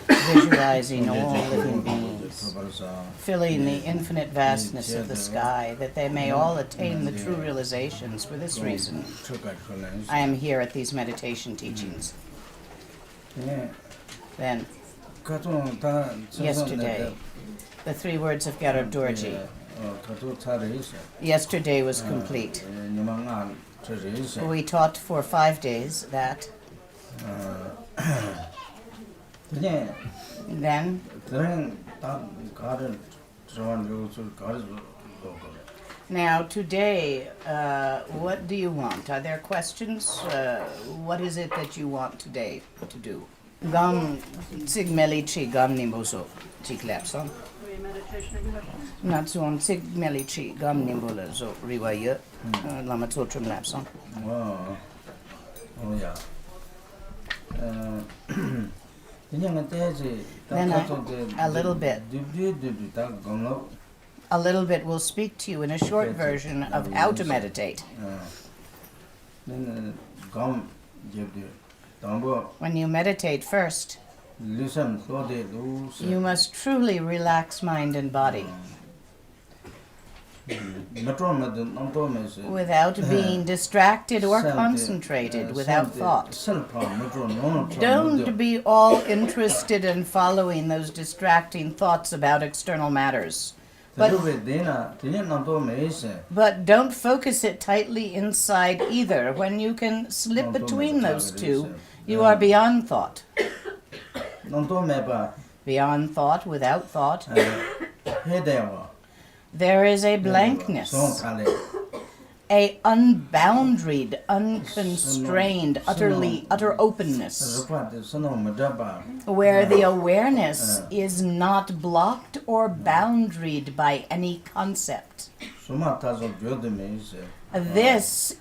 visualizing all living beings, filling the infinite vastness of the sky, that they may all attain the true realizations. For this reason, I am here at these meditation teachings. Then, yesterday, the 3 words of Gyalrap Dorji. Yesterday was complete. We taught for 5 days that. Then, now today, what do you want? Are there questions? What is it that you want today to do? Gam sigmeli chi gam nimboso chi klapson. Not so on sigmeli chi gam nimbola zo riwaya lama totrum lapson. Oh yeah. Then a little bit will speak to you in a short version of how to meditate. When you meditate first, you must truly relax mind and body without being distracted or concentrated, without thought. Don't be all interested in following those distracting thoughts about external matters. But don't focus it tightly inside either. When you can slip between those two, you are beyond thought. Beyond thought, without thought. There is a blankness, a unboundaried, unconstrained, utter openness, where the awareness is not blocked or boundaried by any concept. This,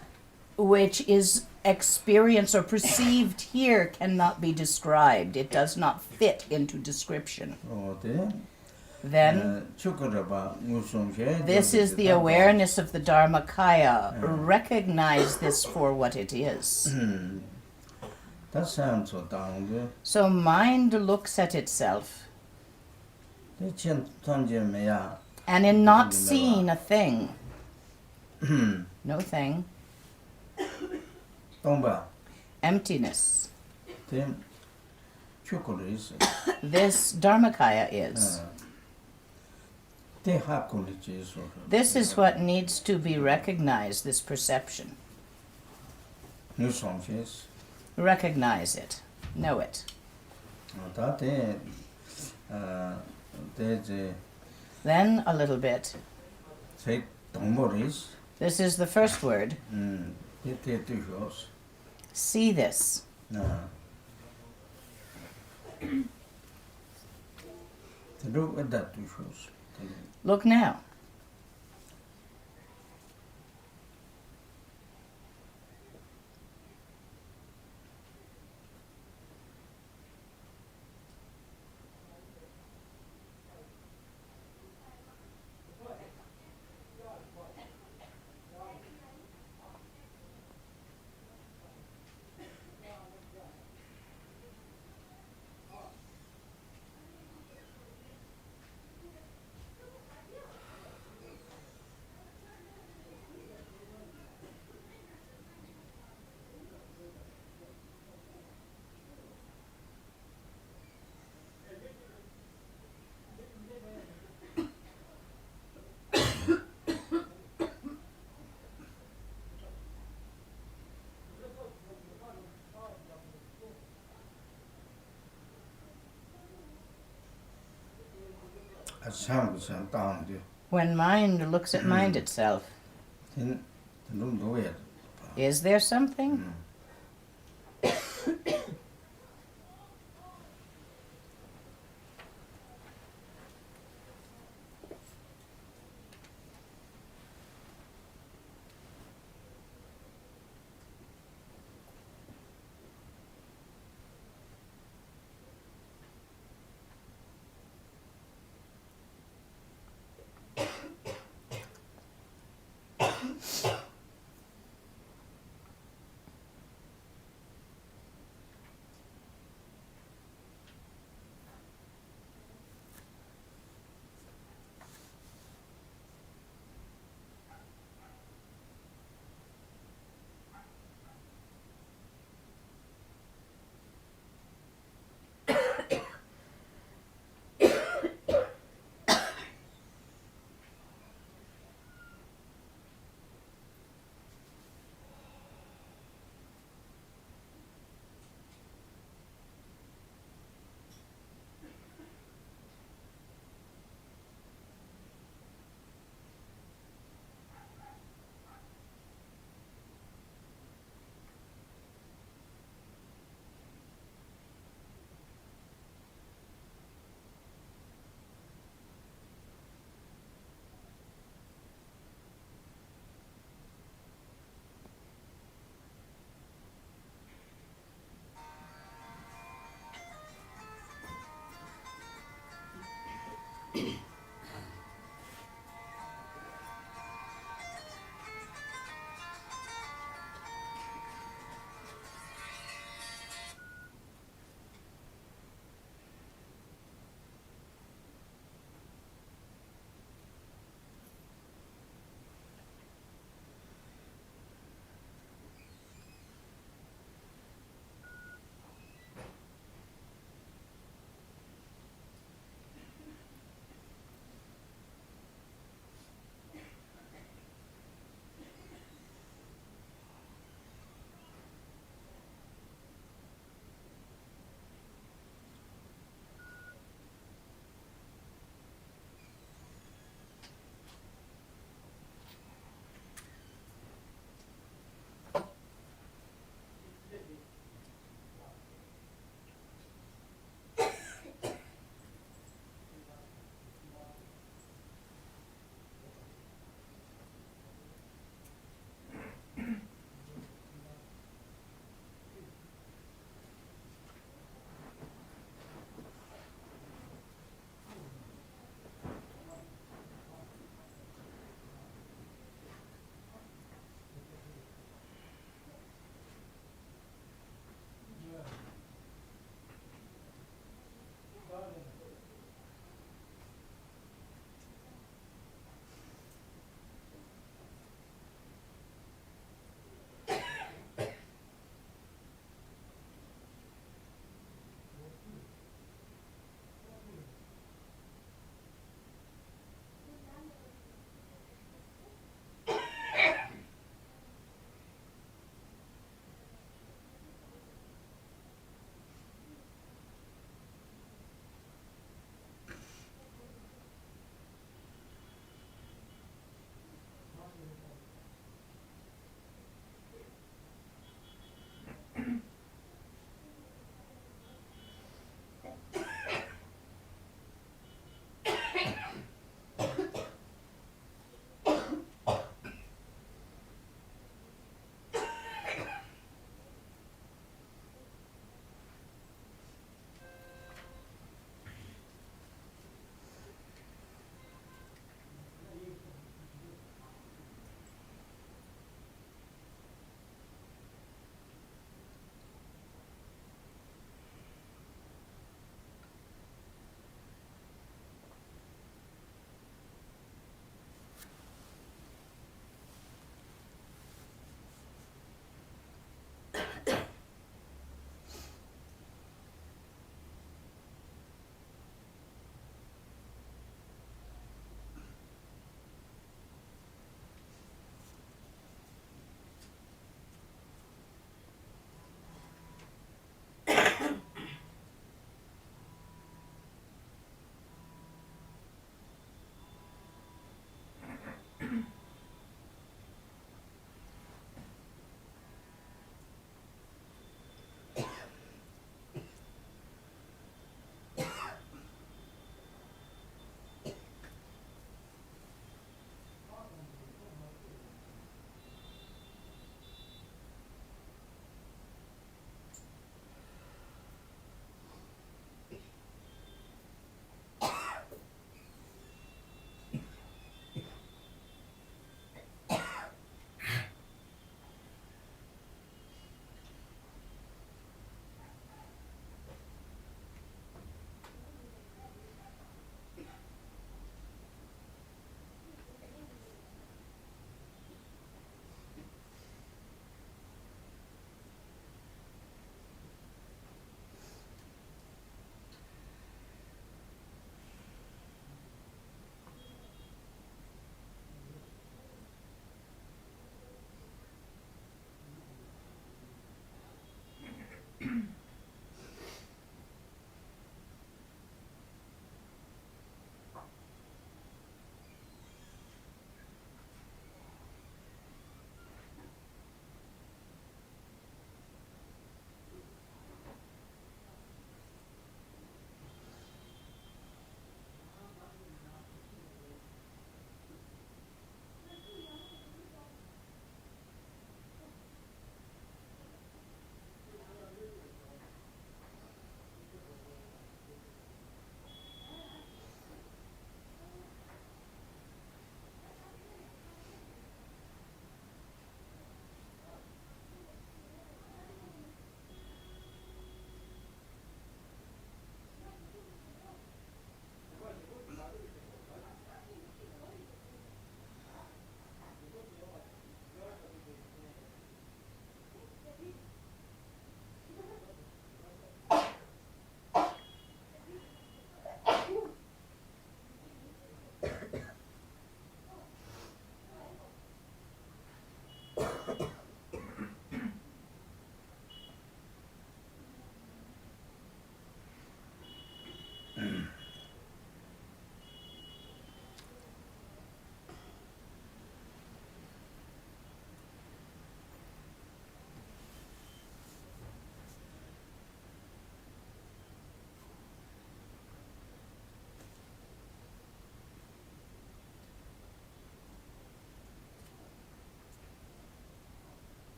which is experienced or perceived here, cannot be described. It does not fit into description. Then, this is the awareness of the Dharmakaya. Recognize this for what it is. So mind looks at itself, and in not seeing a thing, no thing, emptiness, this Dharmakaya is. This is what needs to be recognized, this perception. Recognize it. Know it. Then a little bit. This is the first word. See this. Look now. When mind looks at mind itself, is there something?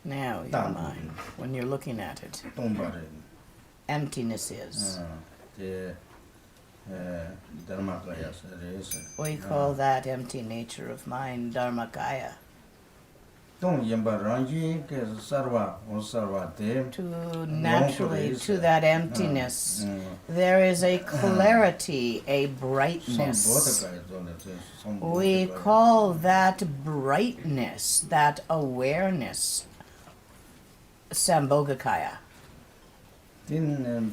Now, your mind, when you're looking at it, emptiness is. We call that empty nature of mind Dharmakaya. To naturally, to that emptiness, there is a clarity, a brightness. We call that brightness, that awareness, Sambhogakaya. Then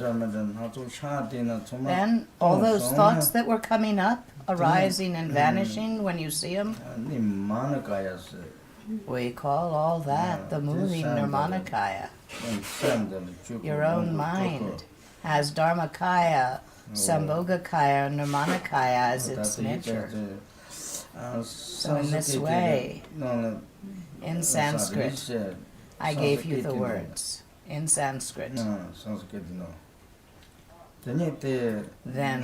all those thoughts that were coming up, arising and vanishing when you see them, we call all that the moving Nirmanakaya. Your own mind has Dharmakaya, Sambhogakaya, Nirmanakaya as its nature. So in this way, in Sanskrit, I gave you the words. In Sanskrit. Then,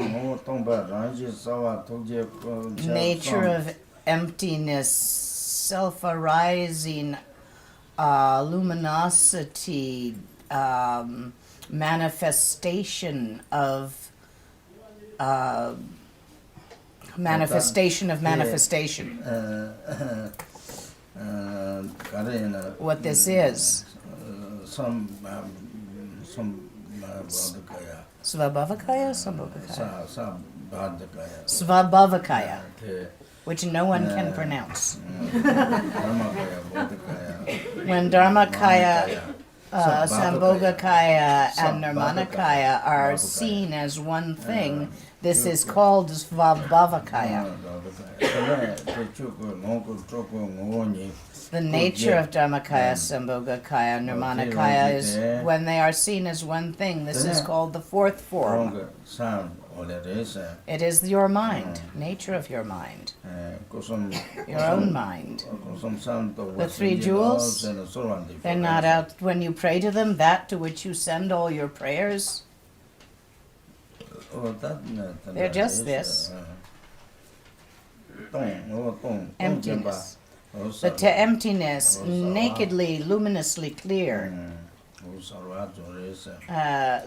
nature of emptiness, self-arising luminosity, manifestation of manifestation. What this is. Svabhavakaya? Svabhavakaya, which no one can pronounce. When Dharmakaya, Sambhogakaya, and Nirmanakaya are seen as one thing, this is called Svabhavakaya. The nature of Dharmakaya, Sambhogakaya, Nirmanakaya is when they are seen as one thing. This is called the fourth form. It is your mind, nature of your mind, your own mind. The three jewels, they're not out when you pray to them, that to which you send all your prayers. They're just this. Emptiness. But to emptiness, nakedly, luminously clear.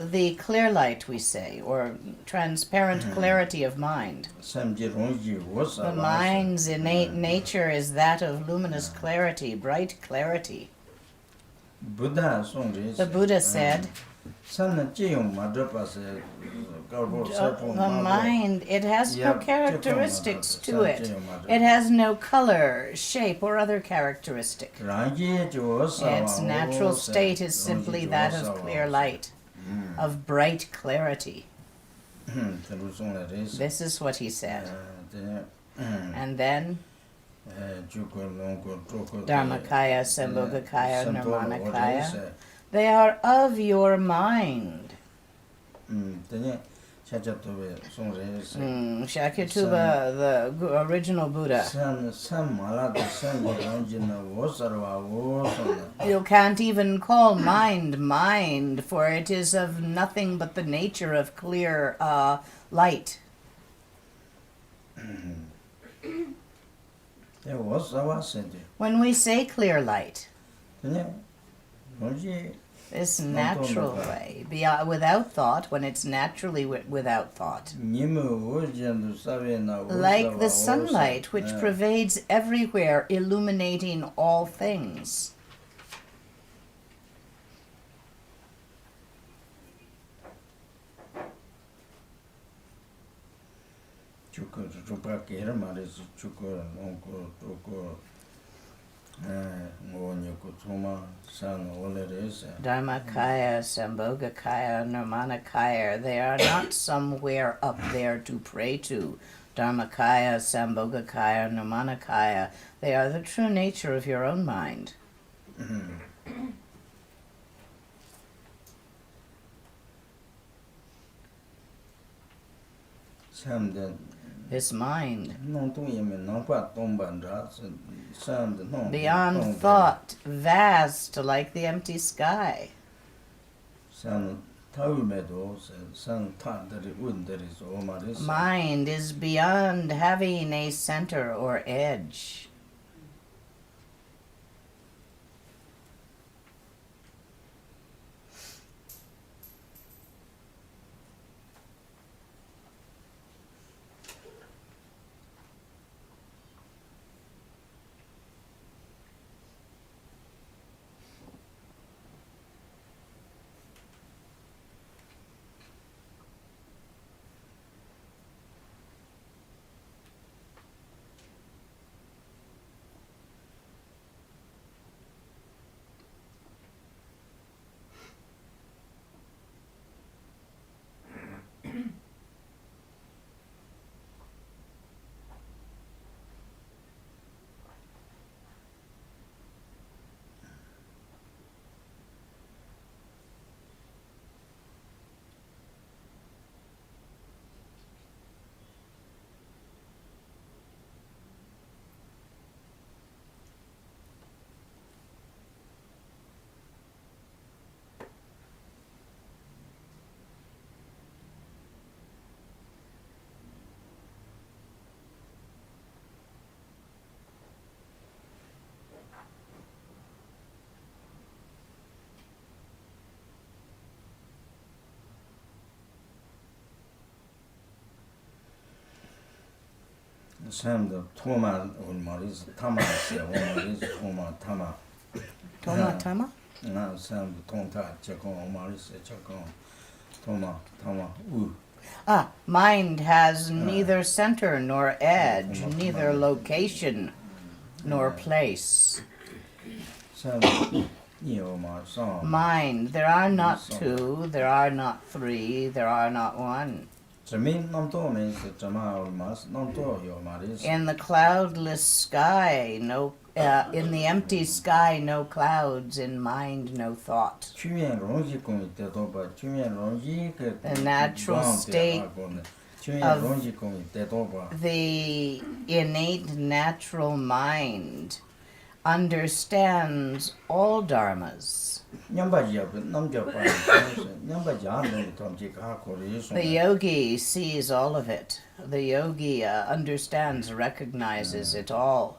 The clear light, we say, or transparent clarity of mind. The mind's innate nature is that of luminous clarity, bright clarity. The Buddha said, the mind, it has no characteristics to it. It has no color, shape, or other characteristic. Its natural state is simply that of clear light, of bright clarity. This is what he said. And then Dharmakaya, Sambhogakaya, Nirmanakaya, they are of your mind. Shakyatuba, the original Buddha. You can't even call mind, for it is of nothing but the nature of clear light. When we say clear light, this natural way, without thought, when it's naturally without thought. Like the sunlight which pervades everywhere, illuminating all things. Dharmakaya, Sambhogakaya, Nirmanakaya, they are not somewhere up there to pray to. Dharmakaya, Sambhogakaya, Nirmanakaya, they are the true nature of your own mind. This mind, beyond thought, vast like the empty sky. 타우메도 산타들이 운들이죠 말이죠. Mind is beyond having a center or edge. 샘도 토마 말이죠. 타마세 말이죠. 토마 타마. Toma tama? 나 샘도 통타 저거 말이죠. 저거 토마 타마 우. Ah, mind has neither center nor edge, neither location nor place. 샘도 이어마서 Mind, there are not two, there are not three, there are not one. 저민 넘도면서 저마 얼마스 넘도요 말이죠. In the cloudless sky, in the empty sky, no clouds. In mind, no thought. 주변 론지공이 때도 봐. 주변 론지 그 The natural state 주변 론지공이 때도 봐. The innate natural mind understands all dharmas. 냠바지야 남자바. 냠바지 안에 덤지 가고 있어. The yogi sees all of it. The yogi understands, recognizes it all.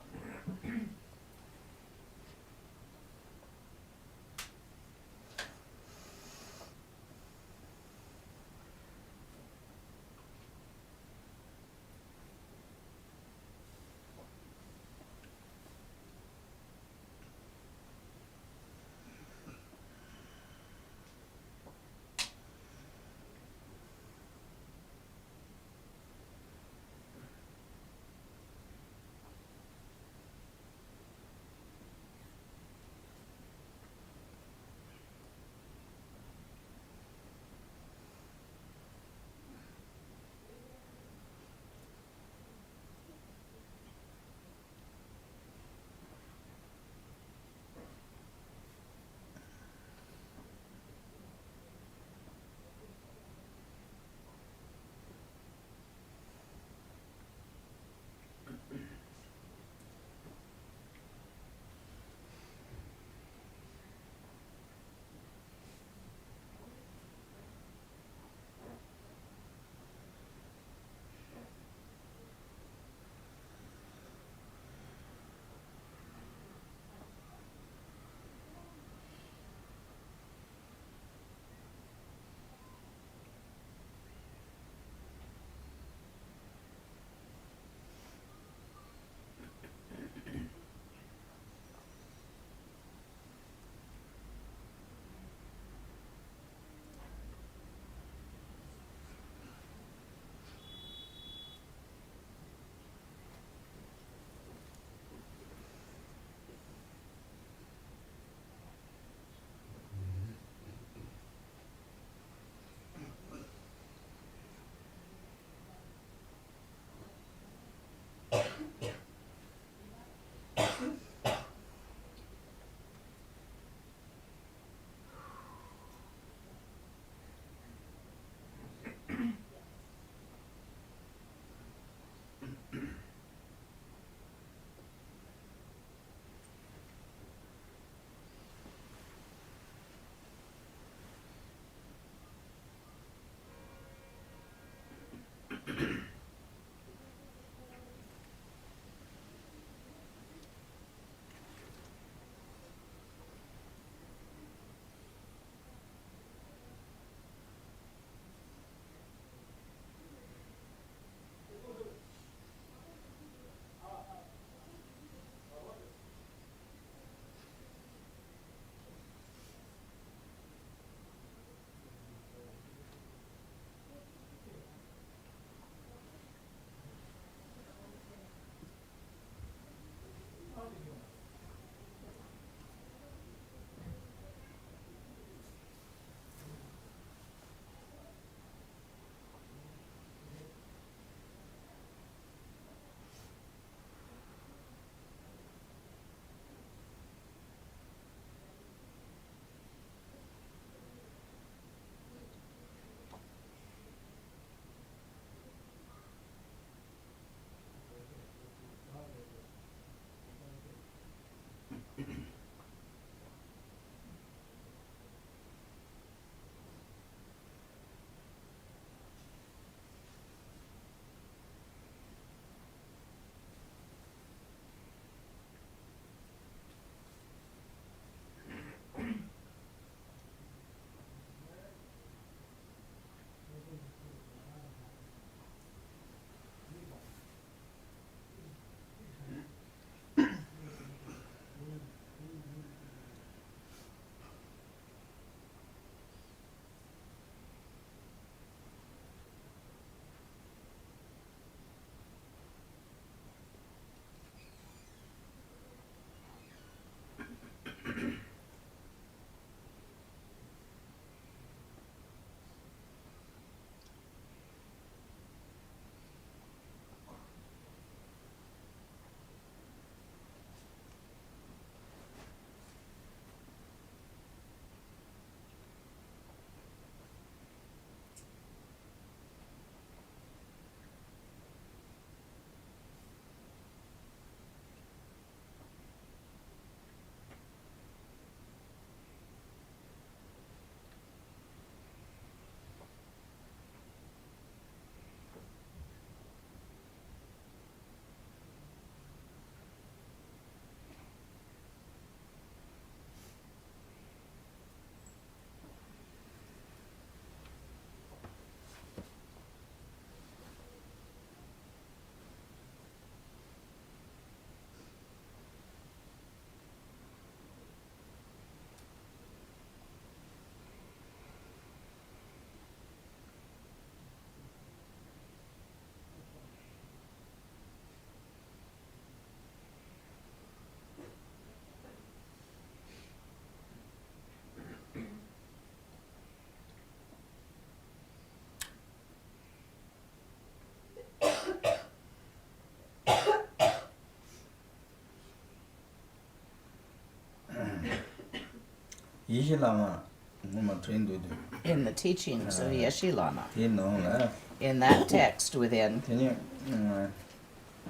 이실라마 뭐만 트렌드도 in the teachings of Yeshe Lama, 되는라 in that text within, 되니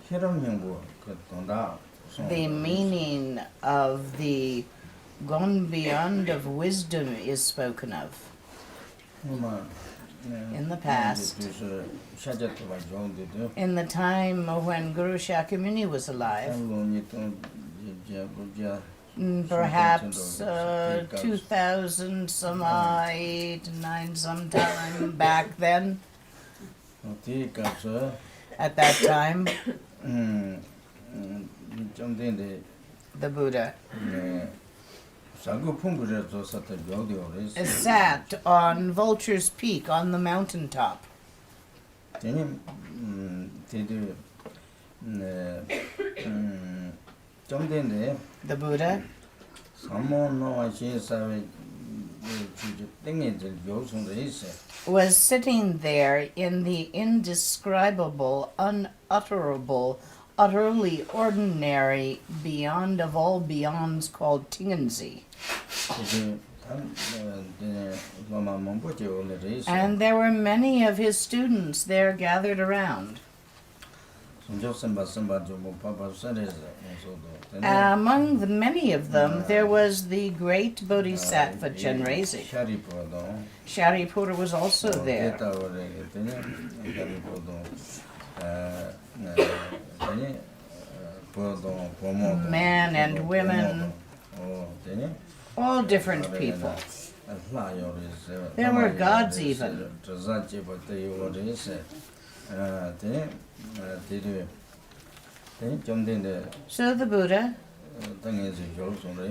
실험용부 그 돈다 the meaning of the gone beyond of wisdom is spoken of. 뭐만 In the past, 그래서 샤자토가 정도도 in the time when Guru Shakyamuni was alive, 당론이 또 이제 보자 perhaps 2000 some 8, 9 sometime back then, 어디 가서 at that time, 좀 된데 the Buddha 사고 풍부해서 섰던 요도를 sat on Vulture's Peak on the mountaintop. 되니 되도 좀 된데 The Buddha 사모노와 신사회 주주 땡에들 요소도 있어. was sitting there in the indescribable, unutterable, utterly ordinary, beyond of all beyonds called Tingenzi. 그 로마 몽보제 오늘에 있어. And there were many of his students there gathered around. 손조선 받선받죠 뭐 파파선에서 소도. Among the many of them, there was the great Bodhisattva Chenrezig. 샤리포도. Sharipura was also there. 데이터를 했더니 샤리포도 보도 보모. Men and women, 되니 all different people. There were gods even. So the Buddha,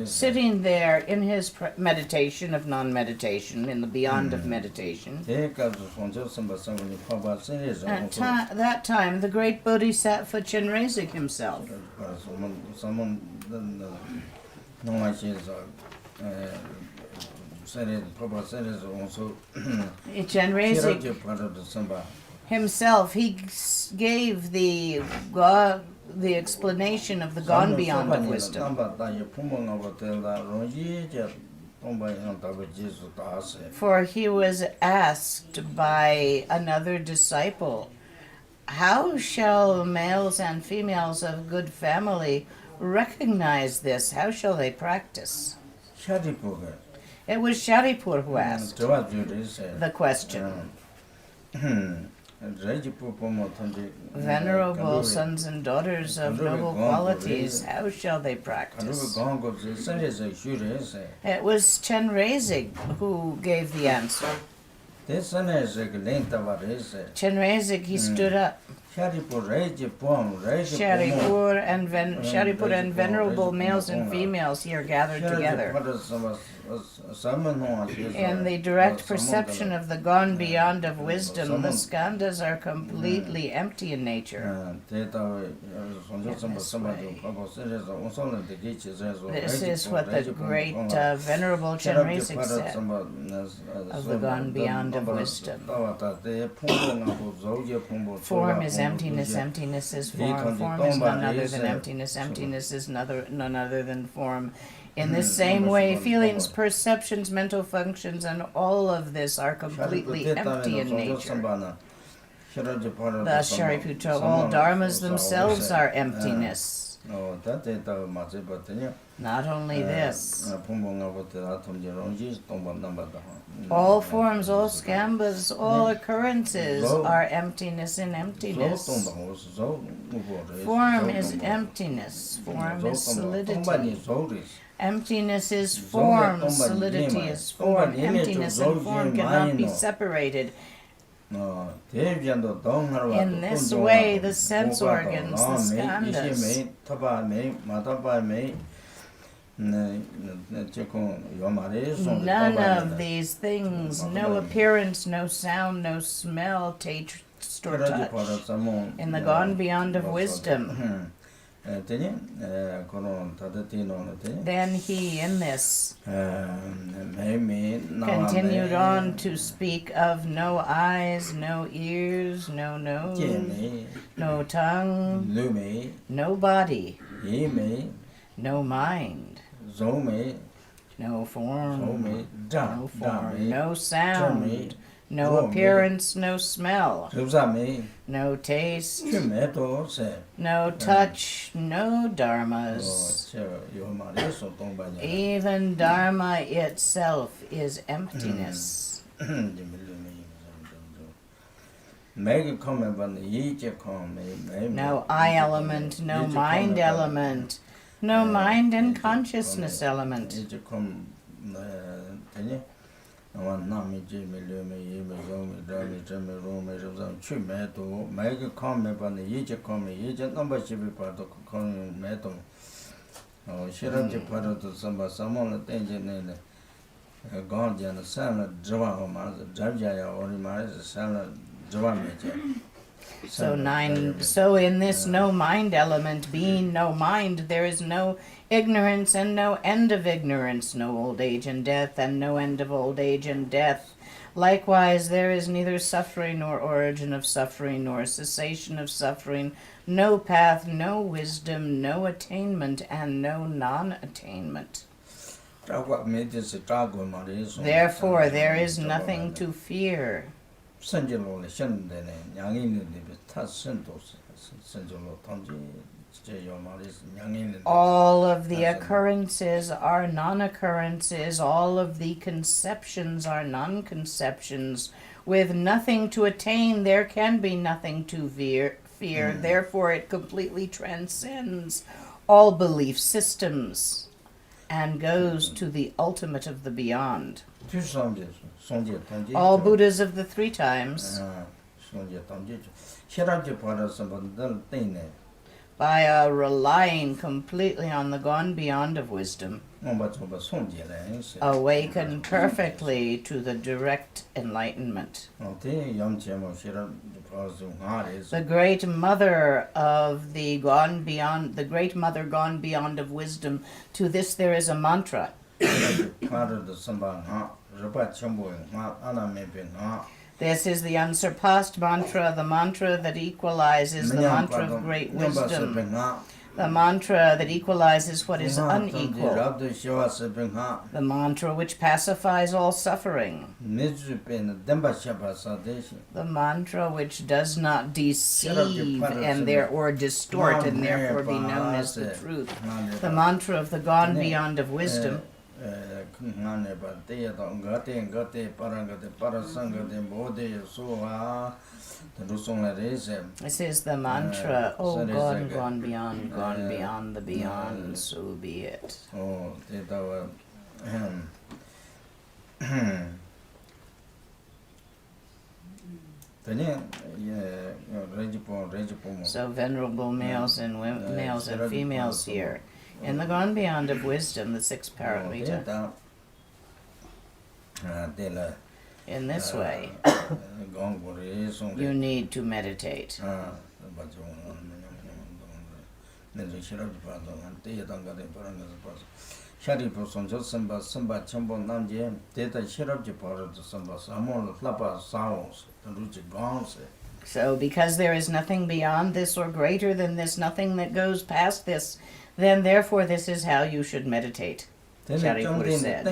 sitting there in his meditation of non-meditation, in the beyond of meditation, at that time the great Bodhisattva Chenrezig himself Chenrezig himself, he gave the explanation of the gone beyond of wisdom. For he was asked by another disciple, how shall males and females of good family recognize this? How shall they practice? It was Sharipur who asked the question. Venerable sons and daughters of noble qualities, how shall they practice? It was Chenrezig who gave the answer. Chenrezig, he stood up. Sharipur and venerable males and females here gathered together. In the direct perception of the gone beyond of wisdom, the skandhas are completely empty in nature. This is what the great venerable Chenrezig said of the gone beyond of wisdom. Form is emptiness, emptiness is form, form is none other than emptiness, emptiness is none other than form. In the same way, feelings, perceptions, mental functions, and all of this are completely empty in nature. Thus, Shariputra, all dharmas themselves are emptiness. Not only this, all forms, all skambhas, all occurrences are emptiness in emptiness. Form is emptiness, form is solidity. Emptiness is form, solidity is form. Emptiness and form cannot be separated. In this way, the sense organs, the skandhas, none of these things, no appearance, no sound, no smell, taste or touch, in the gone beyond of wisdom. Then he, in this, continued on to speak of no eyes, no ears, no nose, no tongue, no body, no mind, No form. Somi, No form. Dami, No sound. Chumi, No Romi, appearance. No smell. Rupsami, No taste. Chumeto, se. No touch. No dharmas. Even dharma itself is emptiness. No I element, no mind element, no mind and consciousness element. So in this no mind element, being no mind, there is no ignorance and no end of ignorance, no old age and death and no end of old age and death. Likewise, there is neither suffering nor origin of suffering nor cessation of suffering, no path, no wisdom, no attainment, and no non-attainment. Therefore, there is nothing to fear. All of the occurrences are non-occurrences. All of the conceptions are non-conceptions. With nothing to attain, there can be nothing to fear. Therefore, it completely transcends all belief systems and goes to the ultimate of the beyond. All Buddhas of the three times, by relying completely on the gone beyond of wisdom, awaken perfectly to the direct enlightenment. The great mother of the gone beyond, the great mother gone beyond of wisdom, to this there is a mantra. This is the unsurpassed mantra, the mantra that equalizes, the mantra of great wisdom, the mantra that equalizes what is unequal, the mantra which pacifies all suffering, the mantra which does not deceive or distort and therefore be known as the truth, the mantra of the gone beyond of wisdom. This is the mantra, oh God, gone beyond the beyond, so be it. So venerable males and females here, in the gone beyond of wisdom, the sixth paramita, in this way, you need to meditate. So because there is nothing beyond this or greater than this, nothing that goes past this, then therefore this is how you should meditate, Sharipura said.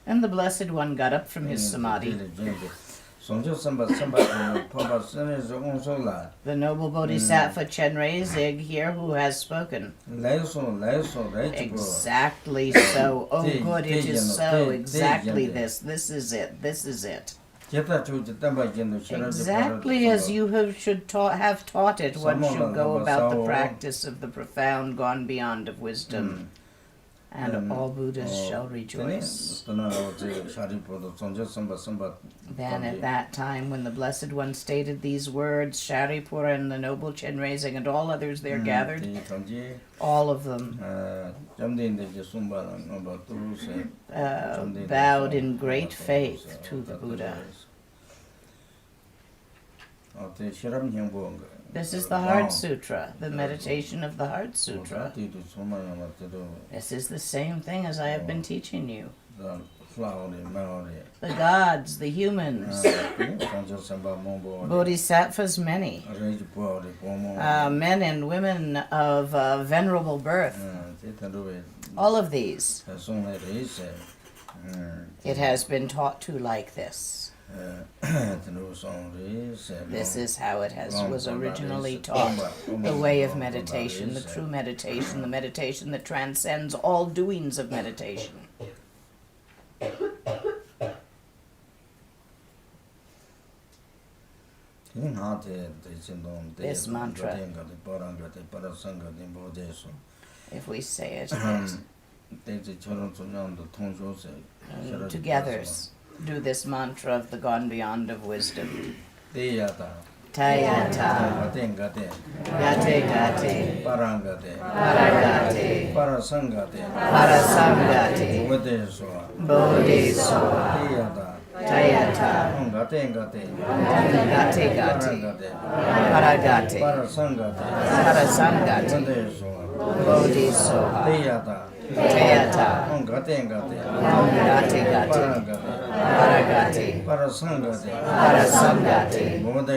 And the Blessed One got up from his samadhi. The noble Bodhisattva Chenrei Zig here, who has spoken. Exactly so. Oh good, it is so. Exactly this. This is it. This is it. Exactly as you have taught it, one should go about the practice of the profound gone beyond of wisdom. And all Buddhas shall rejoice. Then at that time, when the Blessed One stated these words, Sharipura and the noble Chenrei and all others there gathered, all of them bowed in great faith to the Buddha. This is the Heart Sutra, the meditation of the Heart Sutra. This is the same thing as I have been teaching you. The gods, the humans, bodhisattvas many, men and women of venerable birth, All of these. It has been taught to like this. This is how it was originally taught. The way of meditation, the true meditation, the meditation that transcends all doings of meditation. This mantra, if we say it together, do this mantra of the gone beyond of wisdom. Tayata, Gate Gate, Paragate, Parasangate, Bodhisattva, Tayata, Gate Gate, Paragate, Parasangate, Bodhisattva, Tayata, Gate Gate, Paragate, Parasangate, Bodhisattva.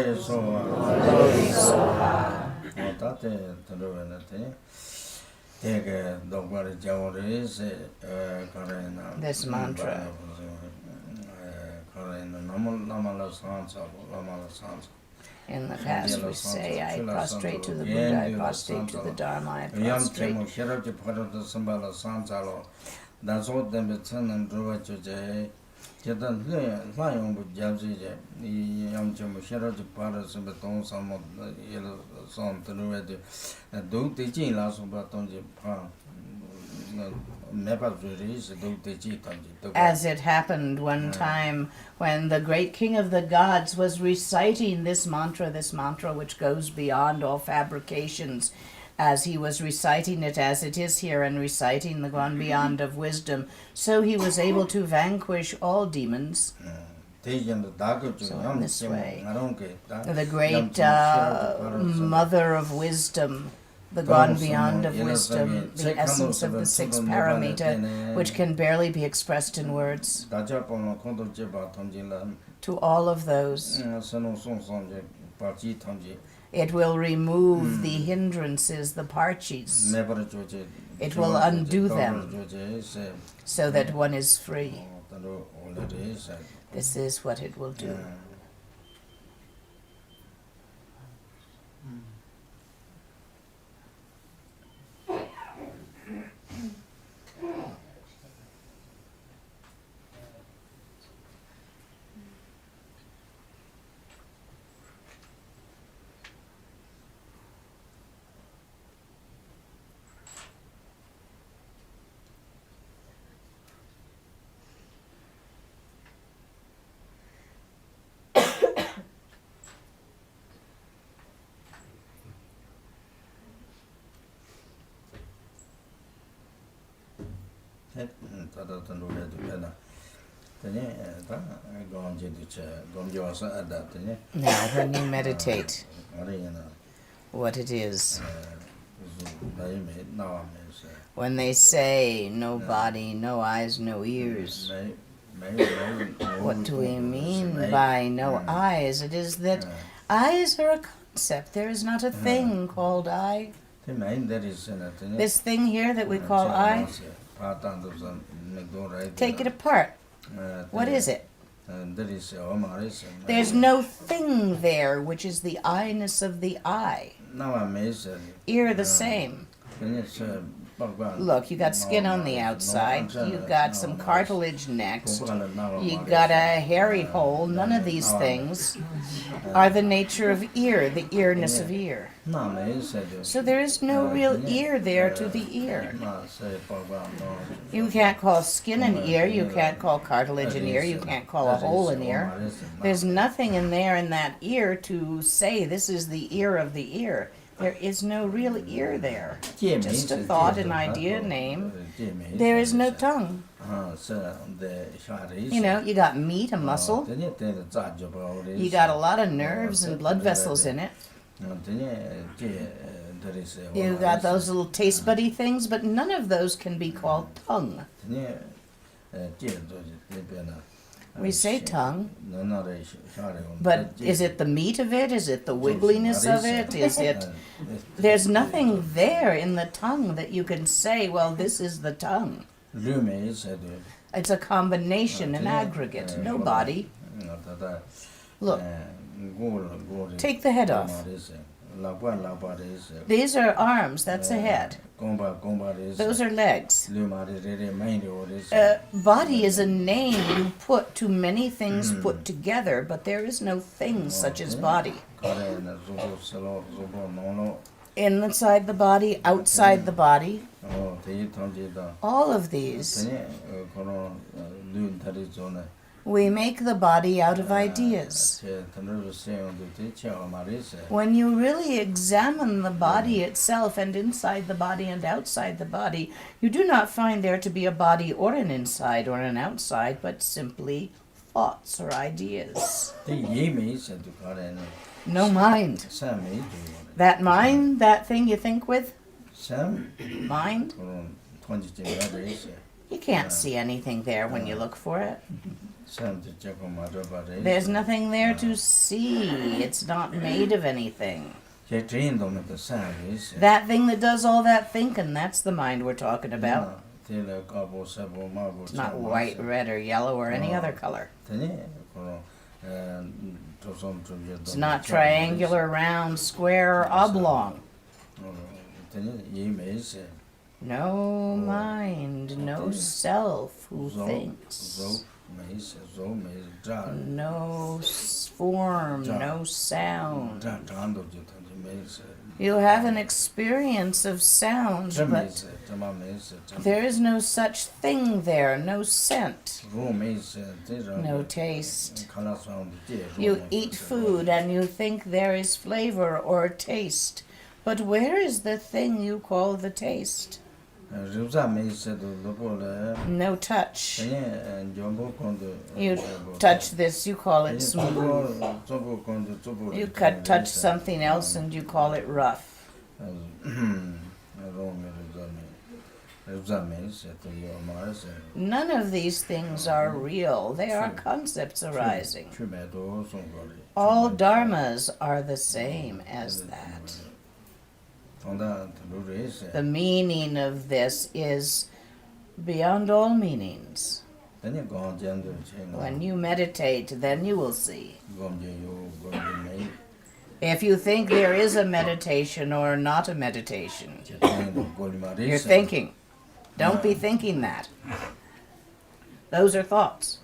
This mantra. In the past we say, I prostrate to the Buddha, I prostrate to the Dharma, I prostrate. As it happened one time when the great king of the gods was reciting this mantra which goes beyond all fabrications, as he was reciting it as it is here and reciting the gone beyond of wisdom, so he was able to vanquish all demons. So in this way, the great mother of wisdom, the gone beyond of wisdom, the essence of the sixth paramita, which can barely be expressed in words. To all of those, it will remove the hindrances, the parchis. It will undo them so that one is free. This is what it will do. Now, when you meditate, what it is, when they say no body, no eyes, no ears, what do we mean by no eyes? It is that eyes are a concept. There is not a thing called I. This thing here that we call I, take it apart. What is it? There's no thing there, which is the I-ness of the I. Ear the same. Look, you got skin on the outside, you got some cartilage next, you got a hairy hole. None of these things are the nature of ear, the earness of ear. So there is no real ear there to the ear. You can't call skin an ear, you can't call cartilage an ear, you can't call a hole an ear. There's nothing in there in that ear to say this is the ear of the ear. There is no real ear there. Just a thought, an idea, a name. There is no tongue. You know, you got meat, a muscle. You got a lot of nerves and blood vessels in it. You got those little taste buddy things, but none of those can be called tongue. We say tongue, 너나래 but is it the meat of it? Is it the wiggliness of it? Is it... There's nothing there in the tongue that you can say, well, this is the tongue. It's a combination, an aggregate, no body. Look, take the head off. These are arms, that's a head. Those are legs. Body is a name you put to many things put together, but there is no thing such as body. Inside the body, outside the body, all of these. We make the body out of ideas. When you really examine the body itself and inside the body and outside the body, you do not find there to be a body or an inside or an outside, but simply thoughts or ideas. No mind. That mind, that thing you think with? Mind? You can't see anything there when you look for it. There's nothing there to see. It's not made of anything. That thing that does all that thinking, that's the mind we're talking about. It's not white, red, or yellow, or any other color. It's not triangular, round, square, or oblong. No mind, no self who thinks. No form, no sound. You have an experience of sound, but there is no such thing there, no scent, no taste. You eat food and you think there is flavor or taste, but where is the thing you call the taste? No touch. You touch this, you call it smooth. You touch something else and you call it rough. None of these things are real. They are concepts arising. All dharmas are the same as that. The meaning of this is beyond all meanings. When you meditate, then you will see. If you think there is a meditation or not a meditation, you're thinking. Don't be thinking that. Those are thoughts.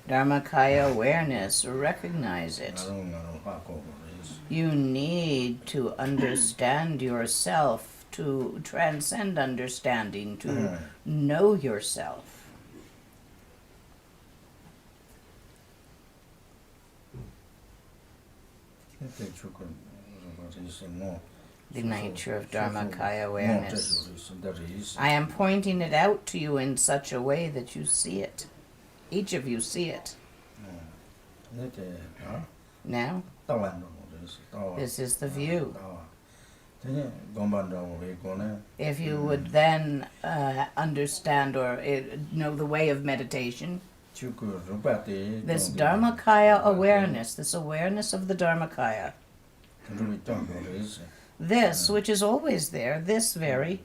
Dharmakaya awareness, recognize it. You need to understand yourself, to transcend understanding, to know yourself. The nature of Dharmakaya awareness. I am pointing it out to you in such a way that you see it. Each of you see it. Now, this is the view. If you would then understand or know the way of meditation, this Dharmakaya awareness, this awareness of the Dharmakaya, this, which is always there, this very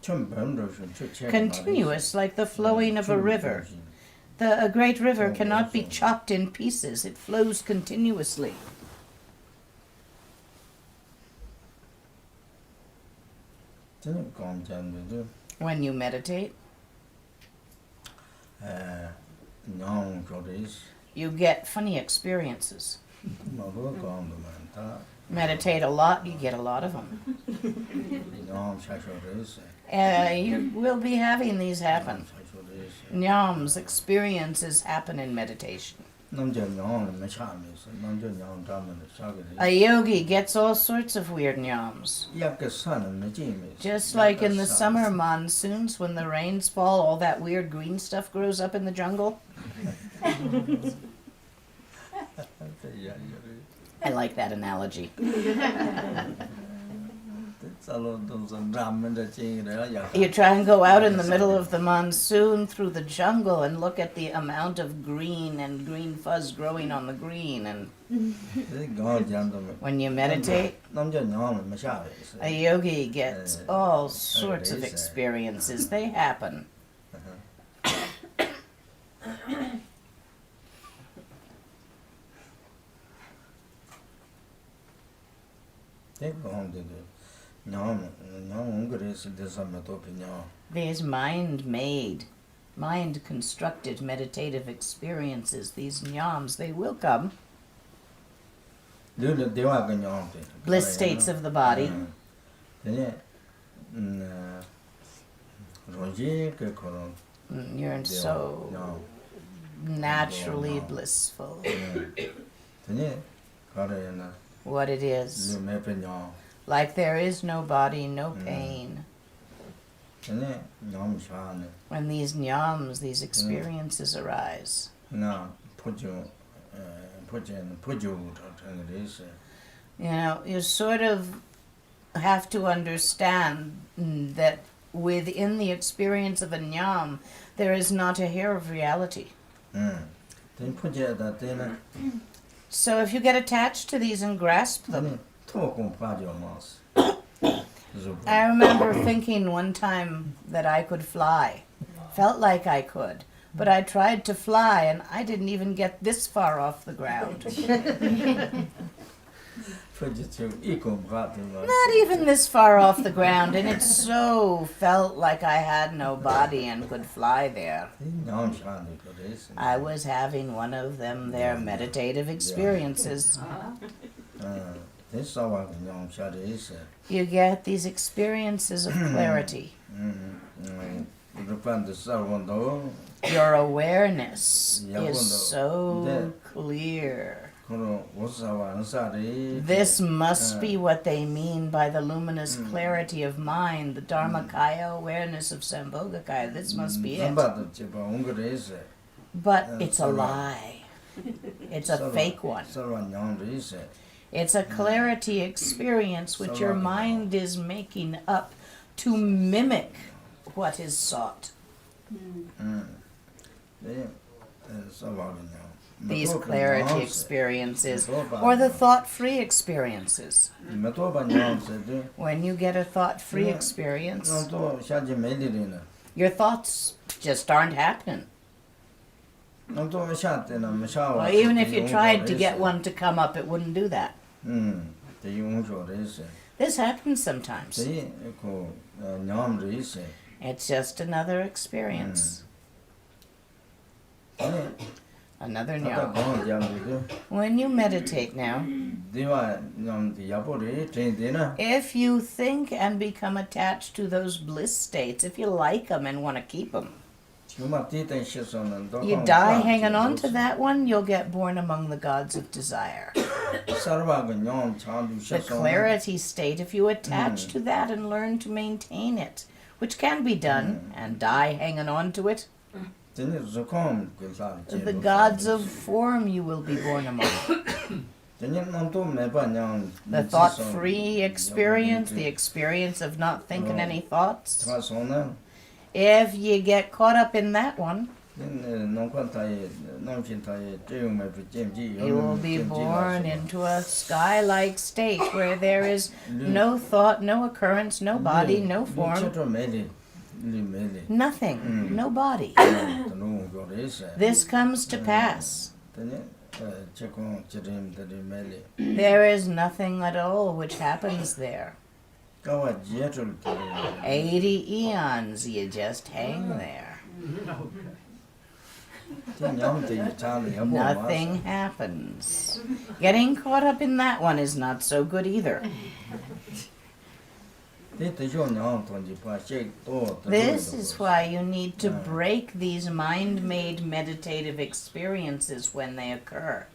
continuous, like the flowing of a river. A great river Oh, cannot be awesome. chopped in pieces. It flows continuously. 저는 감정도 When you meditate, 냥 조리스 you get funny experiences. 뭐도 감도 많다. Meditate a lot, you get a lot of them. 냥 사쇼리스 You will be having these happen. 사쇼리스 Nyams, experiences happen in meditation. 남자 냥은 매차면서 남자 냥 담는 사거리 A yogi gets all sorts of weird nyams. 약게 사는 매지면서 Just like in the summer monsoons, when the rains fall, all that weird green stuff grows up in the jungle. I like that analogy. You try and go out in the middle of the monsoon through the jungle and look at the amount of green and green fuzz growing on the green. And when you meditate, a yogi gets all sorts of experiences. They happen. These mind-made, mind-constructed meditative experiences, these nyams, they will come. Bliss states of the body. You're so naturally blissful. What it is. Like there is no body, no pain. When these nyams, these experiences arise. You know, you sort of have to understand that within the experience of a nyam, there is not a hair of reality. So if you get attached to these and grasp them, I remember thinking one time that I could fly. Felt like I could. But I tried to fly and I didn't even get this far off the ground. Not even this far off the ground, and it so felt like I had no body and could fly there. I was having one of them their meditative experiences. You get these experiences of clarity. Your awareness is so clear. This must be what they mean by the luminous clarity of mind, the Dharmakaya awareness of Sambhogakaya. This must be it. But it's a lie. It's a fake one. It's a clarity experience which your mind is making up to mimic what is sought. These clarity experiences, or the thought-free experiences. When you get a thought-free experience, your thoughts just aren't happening. Well, even if you tried to get one to come up, it wouldn't do that. This happens sometimes. It's just another experience. Another nyam. When you meditate now, if you think and become attached to those bliss states, if you like them and want to keep them, you die hanging on to that one, you'll get born among the gods of desire. The clarity state, if you attach to that and learn to maintain it, which can be done, and die hanging on to it, the gods of form you will be born among. The thought-free experience, the experience of not thinking any thoughts. If you get caught up in that one, you will be born into a sky-like state where there is no thought, no occurrence, no body, no form. Nothing, no body. This comes to pass. There is nothing at all which happens there. 80 eons, you just hang there. Nothing happens. Getting caught up in that one is not so good either. This is why you need to break these mind-made meditative experiences when they occur.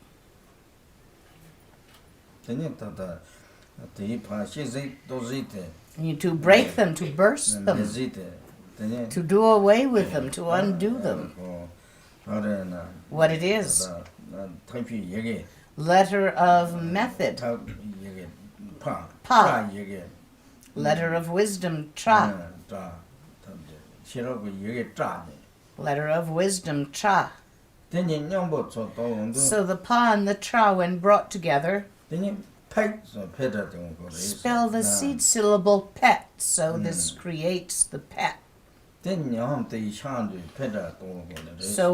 You to break them, to burst them, to do away with them, to undo them. What it is. Letter of method. Pa. Letter of wisdom. Cha. Letter of wisdom. Cha. So the pa and the cha, when brought together, spell the seed syllable pet. So this creates the pet. So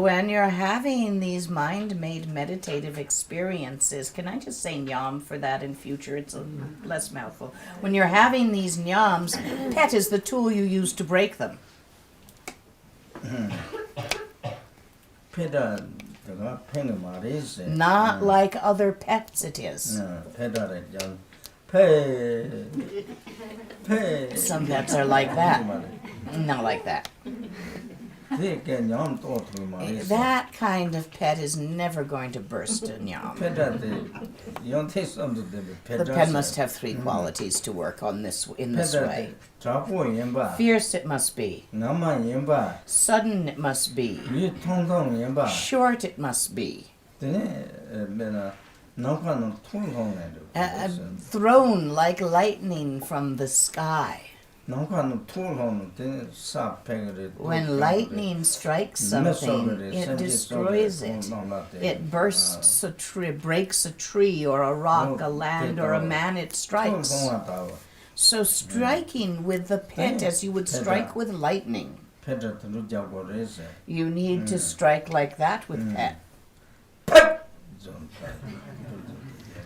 when you're having these mind-made meditative experiences, can I just say nyam for that in future? It's a less mouthful. When you're having these nyams, pet is the tool you use to break them. Not like other pets it is. Some pets are like that. Not like that. That kind of pet is never going to burst a nyam. The pet must have three qualities to work on in this way. Fierce it must be. Sudden it must be. Short it must be. Thrown like lightning from the sky. When lightning strikes something, it destroys it. It bursts a tree, breaks a tree or a rock, a land or a man it strikes. So striking with the pet as you would strike with lightning. You need to strike like that with pet.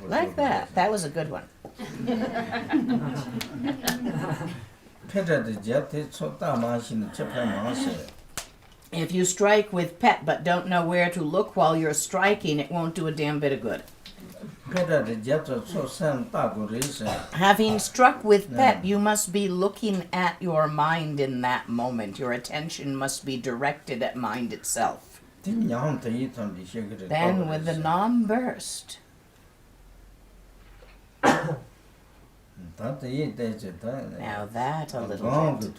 Like that. That was a good one. If you strike with pet but don't know where to look while you're striking, it won't do a damn bit of good. Having struck with pet, you must be looking at your mind in that moment. Your attention must be directed at mind itself. Then with the nam burst. Now that a little bit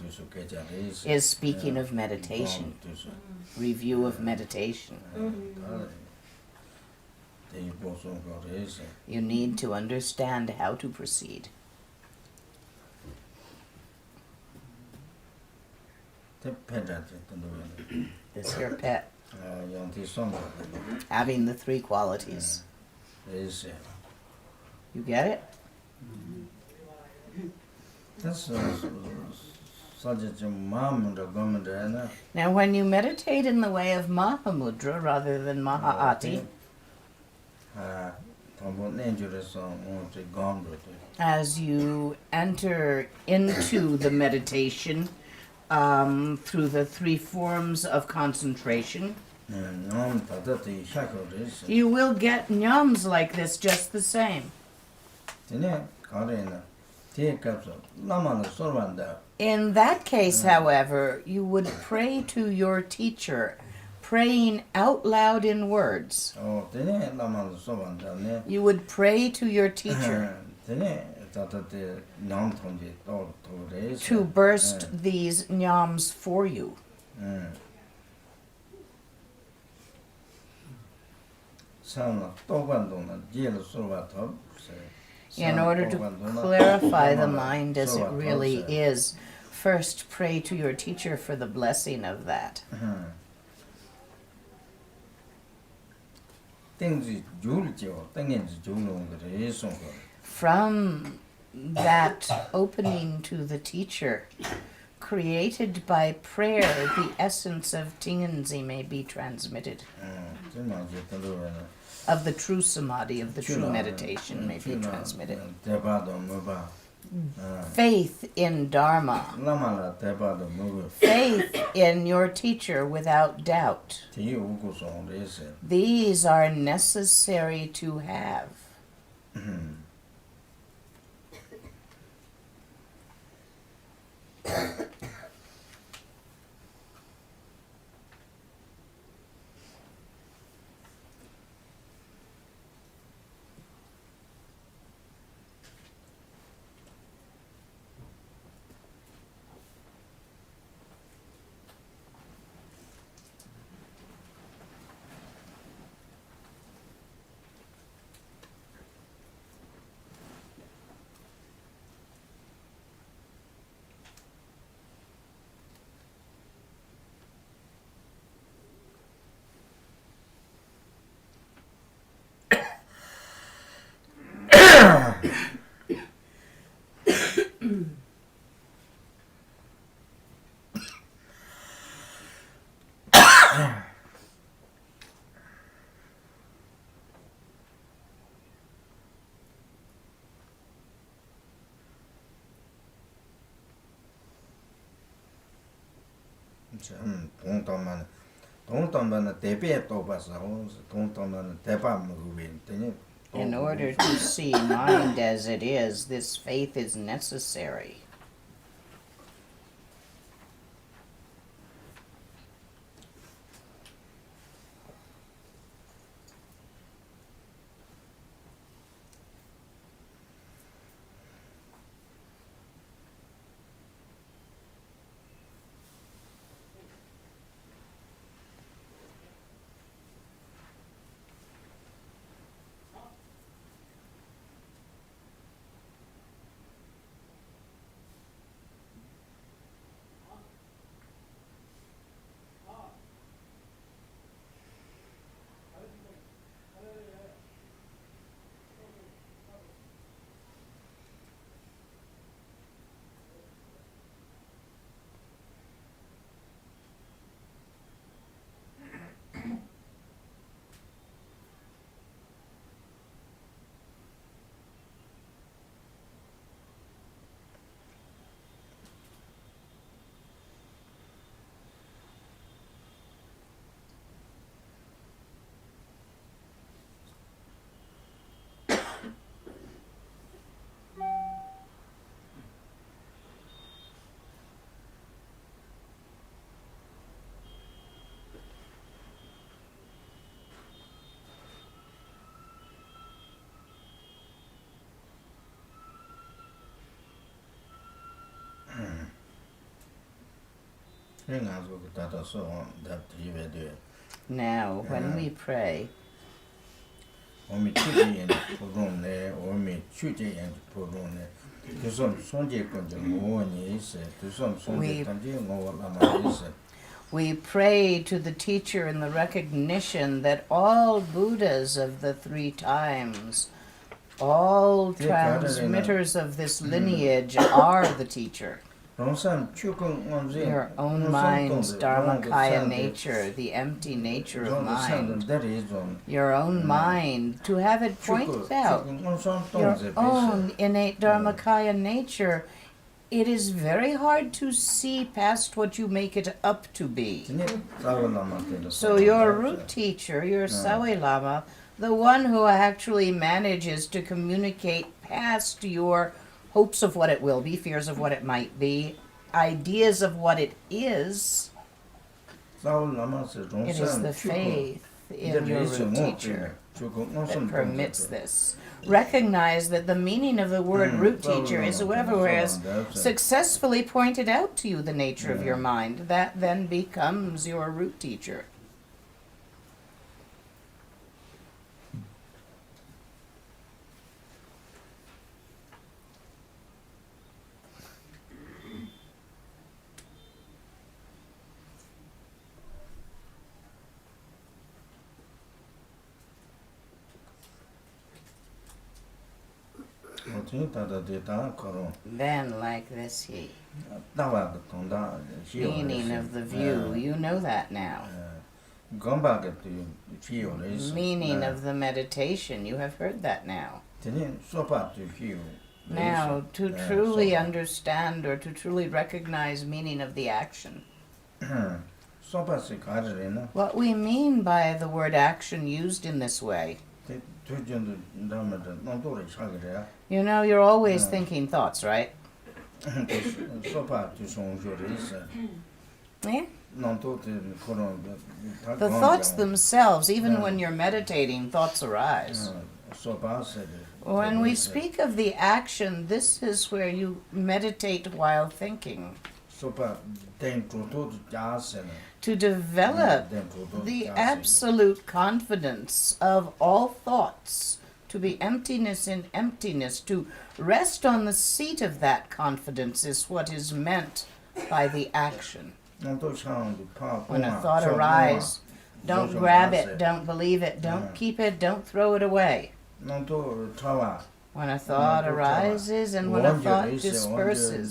is speaking of meditation, review of meditation. You need to understand how to proceed. This here pet, having the three qualities. You get it? Now when you meditate in the way of Mahamudra rather than Mahaati, as you enter into the meditation through the three forms of concentration, you will get nyams like this just the same. In that case, however, you would pray to your teacher, praying out loud in words. You would pray to your teacher to burst these nyams for you. In order to clarify the mind as it really is, first pray to your teacher for the blessing of that. From that opening to the teacher, created by prayer, the essence of Tingenzi may be transmitted. Of the true samadhi, of the true meditation may be transmitted. Faith in Dharma. Faith in your teacher without doubt. These are necessary to have. In order to see mind as it is, this faith is necessary. Now, when we pray, we pray to the teacher in the recognition that all Buddhas of the three times, all transmitters of this lineage are the teacher. Your own mind's Dharmakaya nature, the empty nature of mind. Your own mind, to have it pointed out, your own innate Dharmakaya nature, it is very hard to see past what you make it up to be. So your root teacher, your Sawe Lama, the one who actually manages to communicate past your hopes of what it will be, fears of what it might be, ideas of what it is the faith in your root teacher that permits this. Recognize that the meaning of the word root teacher is whoever has successfully pointed out to you the nature of your mind. That then becomes your root teacher. Then, like this, he. Meaning Meaning of the view. You know that now. Meaning of the meditation. You have heard that now. Now, to truly understand or to truly recognize meaning of the action. What we mean by the word action used in this way. You know, you're always thinking thoughts, right? Yeah? The thoughts themselves, even when you're meditating, thoughts arise. When we speak of the action, this is where you meditate while thinking. To develop the absolute confidence of all thoughts, to be emptiness in emptiness, to rest on the seat of that confidence is what is meant by the action. When a thought arises, don't grab it, don't believe it, don't keep it, don't throw it away. When a thought arises and when a thought disperses,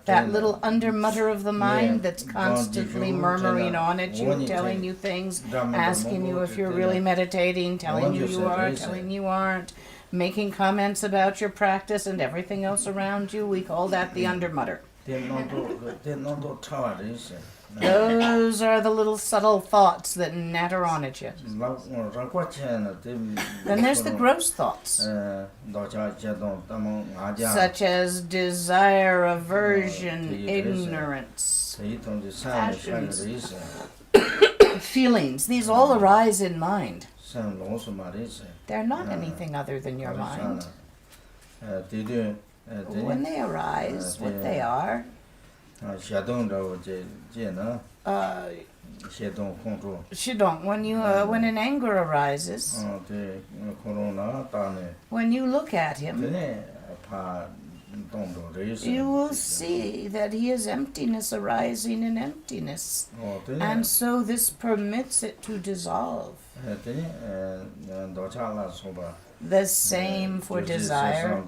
that little undermutter of the mind that's constantly murmuring on at you, telling you things, asking you if you're really meditating, telling you you are, telling you aren't, making comments about your practice and everything else around you, we call that the undermutter. Those are the little subtle thoughts that natter on at you. Then there's the gross thoughts, such as desire, aversion, ignorance, passions, feelings. These all arise in mind. They're not anything other than your mind. When they arise, what they are, Shidong, when an anger arises, when you look at him, you will see that he is emptiness arising in emptiness. And so this permits it to dissolve. The same for desire.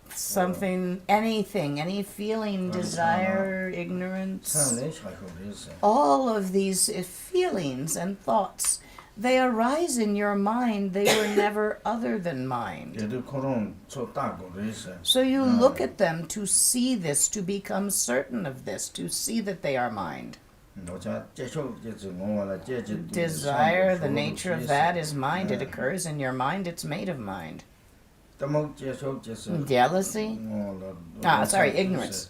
Something, anything, any feeling, desire, ignorance, all of these feelings and thoughts, they arise in your mind. They were never other than mind. So you look at them to see this, to become certain of this, to see that they are mind. Desire, the nature of that is mind. It occurs in your mind. It's made of mind. Jealousy? Ignorance.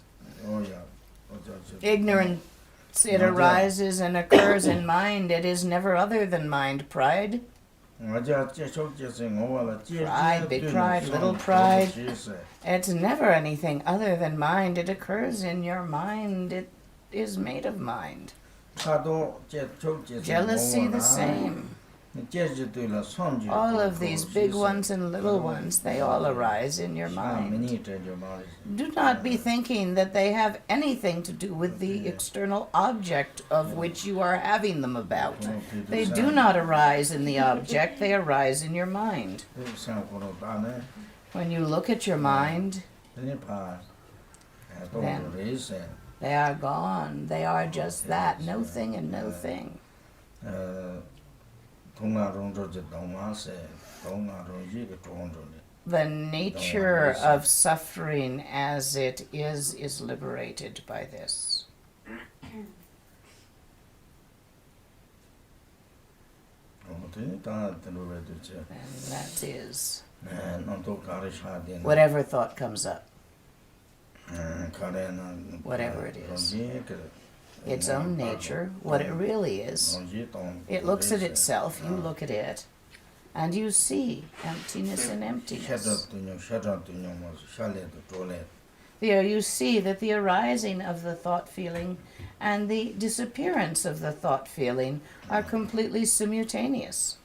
Ignorance, it arises and occurs in mind. It is never other than mind. Pride? Pride, big pride, little pride. It's never anything other than mind. It occurs in your mind. It is made of mind. Jealousy, the same. All of these big ones and little ones, they all arise in your mind. Do not be thinking that they have anything to do with the external object of which you are having them about. They do not arise in the object, they arise in your mind. When you look at your mind, then they are gone. They are just that, no thing and no thing. The nature of suffering as it is liberated by this. And that is whatever thought comes up. Whatever it is. Its own nature, what it really is. It looks at itself, you look at it, and you see emptiness in emptiness. There you see that the arising of the thought feeling and the disappearance of the thought feeling are completely simultaneous.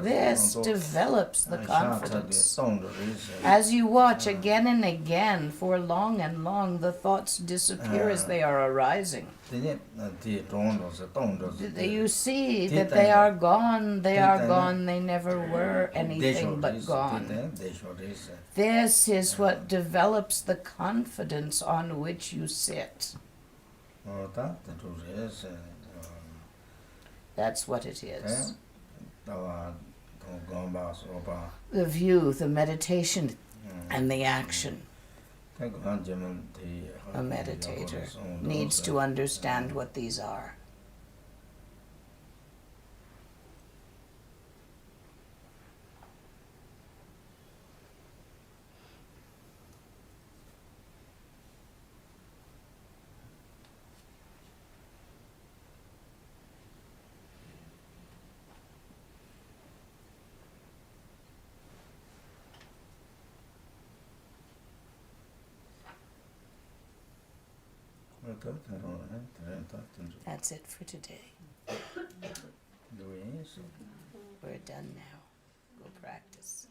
This develops the confidence. As you watch again and again, for long and long, the thoughts disappear as they are arising. You see that they are gone, they never were anything but gone. This is what develops the confidence on which you sit. That's what it is. The view, the meditation, and the action. A meditator needs to understand what these are. That's it for today. We're done now. Go practice.